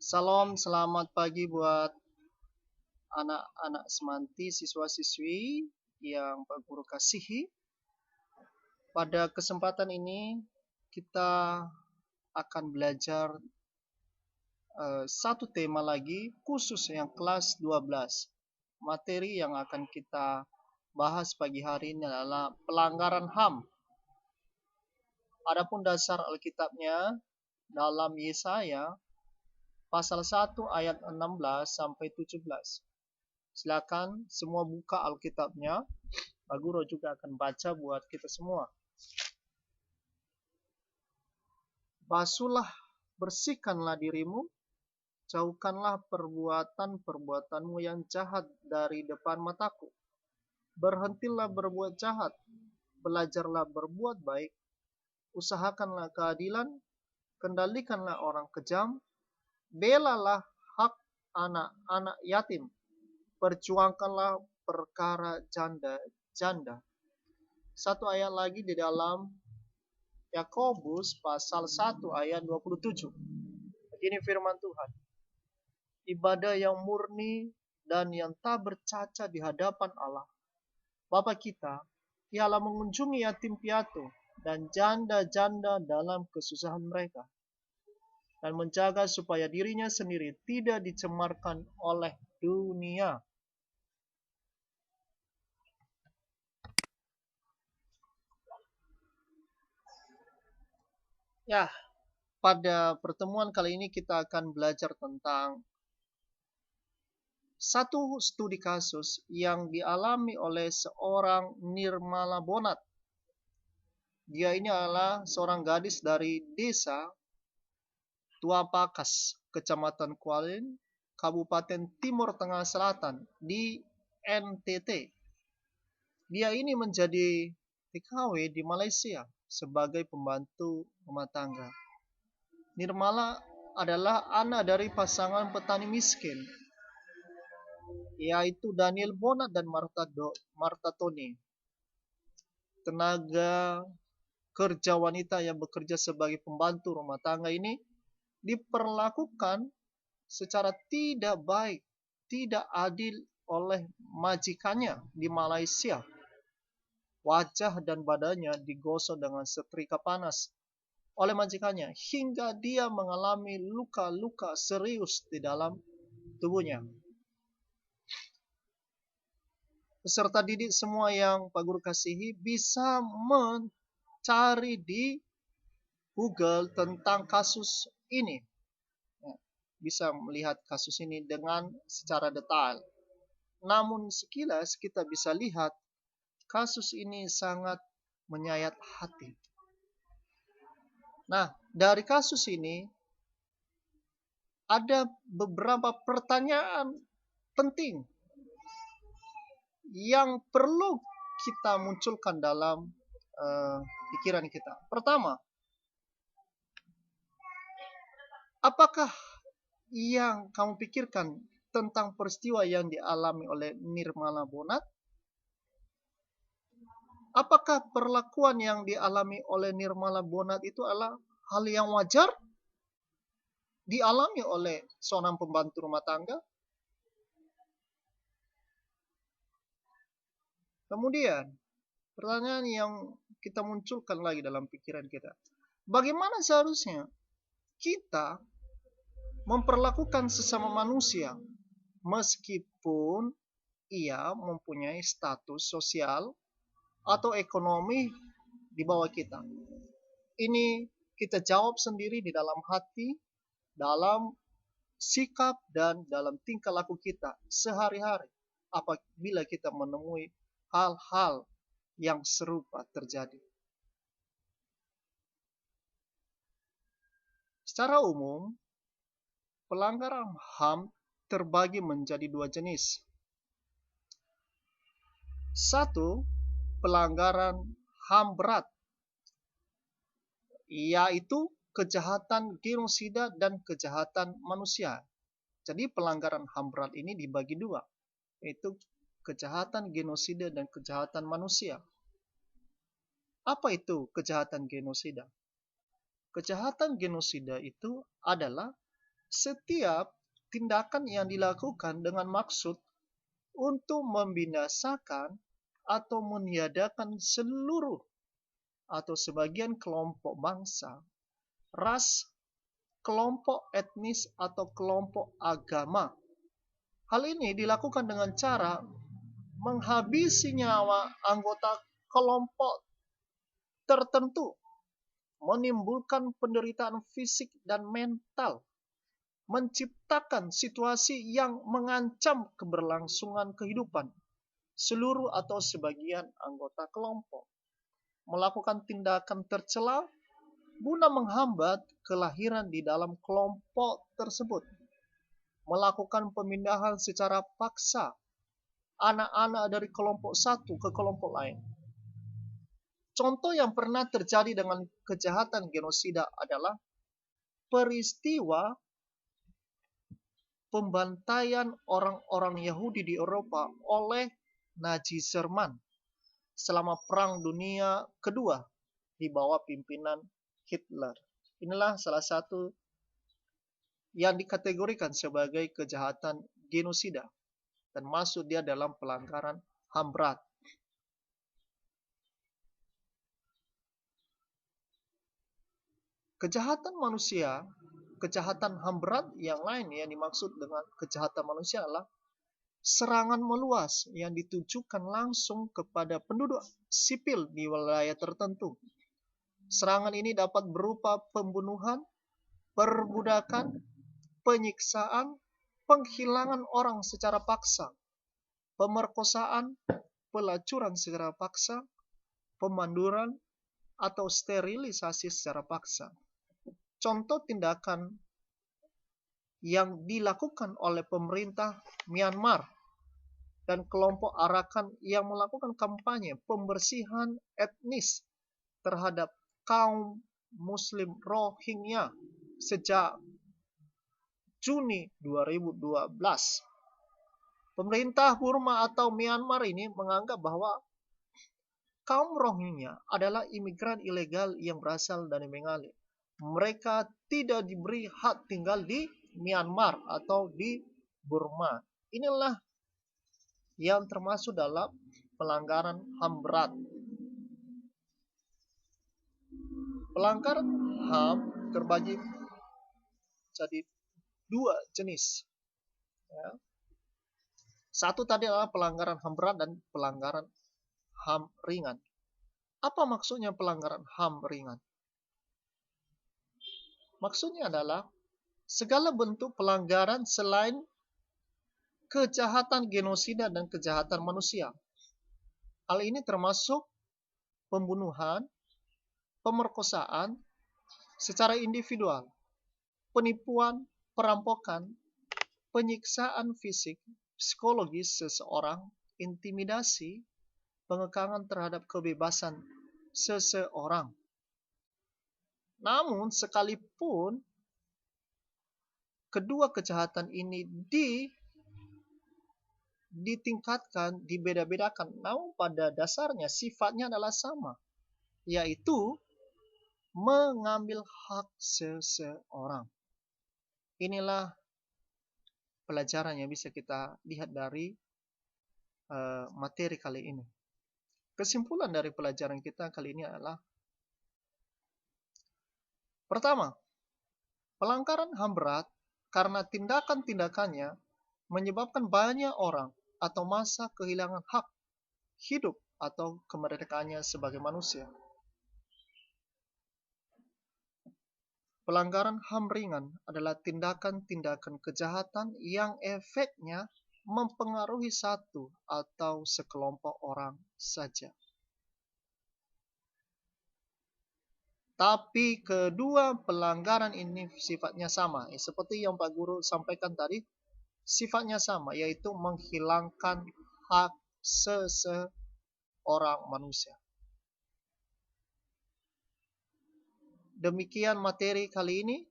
Salam, selamat pagi buat anak-anak semanti, siswa-siswi yang Pak Guru kasihi. Pada kesempatan ini kita akan belajar satu tema lagi khusus yang kelas 12. Materi yang akan kita bahas pagi hari ini adalah pelanggaran HAM. Adapun dasar Alkitabnya dalam Yesaya pasal 1 ayat 16 sampai 17. Silakan semua buka Alkitabnya. Pak Guru juga akan baca buat kita semua. Basuhlah, bersihkanlah dirimu, jauhkanlah perbuatan-perbuatanmu yang jahat dari depan mataku. Berhentilah berbuat jahat, belajarlah berbuat baik, usahakanlah keadilan, kendalikanlah orang kejam, belalah hak anak-anak yatim, perjuangkanlah perkara janda-janda. Satu ayat lagi di dalam Yakobus pasal 1 ayat 27. Begini firman Tuhan. Ibadah yang murni dan yang tak bercacat di hadapan Allah Bapa kita, ialah mengunjungi yatim piatu dan janda-janda dalam kesusahan mereka, dan menjaga supaya dirinya sendiri tidak dicemarkan oleh dunia. Ya, pada pertemuan kali ini kita akan belajar tentang satu studi kasus yang dialami oleh seorang Nirmala Bonat. Dia ini adalah seorang gadis dari desa Tuapakas, Kecamatan Kualin, Kabupaten Timur Tengah Selatan di NTT. Dia ini menjadi TKW di Malaysia sebagai pembantu rumah tangga. Nirmala adalah anak dari pasangan petani miskin, yaitu Daniel Bonat dan Martha Tony. Tenaga kerja wanita yang bekerja sebagai pembantu rumah tangga ini diperlakukan secara tidak baik, tidak adil oleh majikannya di Malaysia. Wajah dan badannya digosok dengan setrika panas oleh majikannya hingga dia mengalami luka-luka serius di dalam tubuhnya. Peserta didik semua yang Pak Guru kasihi bisa mencari di Google tentang kasus ini. Bisa melihat kasus ini dengan secara detail. Namun sekilas kita bisa lihat kasus ini sangat menyayat hati. Nah, dari kasus ini ada beberapa pertanyaan penting yang perlu kita munculkan dalam pikiran kita. Pertama, apakah yang kamu pikirkan tentang peristiwa yang dialami oleh Nirmala Bonat? Apakah perlakuan yang dialami oleh Nirmala Bonat itu adalah hal yang wajar dialami oleh seorang pembantu rumah tangga? Kemudian, pertanyaan yang kita munculkan lagi dalam pikiran kita. Bagaimana seharusnya kita memperlakukan sesama manusia meskipun ia mempunyai status sosial atau ekonomi di bawah kita? Ini kita jawab sendiri di dalam hati, dalam sikap, dan dalam tingkah laku kita sehari-hari apabila kita menemui hal-hal yang serupa terjadi. Secara umum, pelanggaran HAM terbagi menjadi dua jenis. Satu, pelanggaran HAM berat, yaitu kejahatan genosida dan kejahatan manusia. Jadi pelanggaran HAM berat ini dibagi dua, yaitu kejahatan genosida dan kejahatan manusia. Apa itu kejahatan genosida? Kejahatan genosida itu adalah setiap tindakan yang dilakukan dengan maksud untuk membinasakan atau meniadakan seluruh atau sebagian kelompok bangsa, ras, kelompok etnis, atau kelompok agama. Hal ini dilakukan dengan cara menghabisi nyawa anggota kelompok tertentu, menimbulkan penderitaan fisik dan mental, menciptakan situasi yang mengancam keberlangsungan kehidupan seluruh atau sebagian anggota kelompok, melakukan tindakan tercela guna menghambat kelahiran di dalam kelompok tersebut, melakukan pemindahan secara paksa anak-anak dari kelompok satu ke kelompok lain. Contoh yang pernah terjadi dengan kejahatan genosida adalah peristiwa pembantaian orang-orang Yahudi di Eropa oleh Nazi Jerman selama Perang Dunia Kedua di bawah pimpinan Hitler. Inilah salah satu yang dikategorikan sebagai kejahatan genosida dan masuk dia dalam pelanggaran HAM berat. Kejahatan manusia, kejahatan HAM berat yang lain yang dimaksud dengan kejahatan manusia adalah serangan meluas yang ditujukan langsung kepada penduduk sipil di wilayah tertentu. Serangan ini dapat berupa pembunuhan, perbudakan, penyiksaan, penghilangan orang secara paksa, pemerkosaan, pelacuran secara paksa, pemanduran, atau sterilisasi secara paksa. Contoh tindakan yang dilakukan oleh pemerintah Myanmar dan kelompok Arakan yang melakukan kampanye pembersihan etnis terhadap kaum Muslim Rohingya sejak Juni 2012. Pemerintah Burma atau Myanmar ini menganggap bahwa kaum Rohingya adalah imigran ilegal yang berasal dari Bengali. Mereka tidak diberi hak tinggal di Myanmar atau di Burma. Inilah yang termasuk dalam pelanggaran HAM berat. Pelanggaran HAM terbagi jadi dua jenis. Ya. Satu tadi adalah pelanggaran HAM berat dan pelanggaran HAM ringan. Apa maksudnya pelanggaran HAM ringan? Maksudnya adalah segala bentuk pelanggaran selain kejahatan genosida dan kejahatan manusia. Hal ini termasuk pembunuhan, pemerkosaan secara individual, penipuan, perampokan, penyiksaan fisik, psikologis seseorang, intimidasi, pengekangan terhadap kebebasan seseorang. Namun sekalipun kedua kejahatan ini ditingkatkan, dibeda-bedakan, namun pada dasarnya sifatnya adalah sama, yaitu mengambil hak seseorang. Inilah pelajaran yang bisa kita lihat dari materi kali ini. Kesimpulan dari pelajaran kita kali ini adalah pertama, pelanggaran HAM berat karena tindakan-tindakannya menyebabkan banyak orang atau massa kehilangan hak hidup atau kemerdekaannya sebagai manusia. Pelanggaran HAM ringan adalah tindakan-tindakan kejahatan yang efeknya mempengaruhi satu atau sekelompok orang saja. Tapi kedua pelanggaran ini sifatnya sama, seperti yang Pak Guru sampaikan tadi, sifatnya sama, yaitu menghilangkan hak seseorang manusia. Demikian materi kali ini.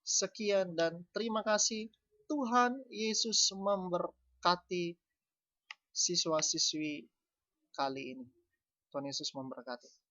Sekian dan terima kasih. Tuhan Yesus memberkati siswa-siswi kali ini. Tuhan Yesus memberkati.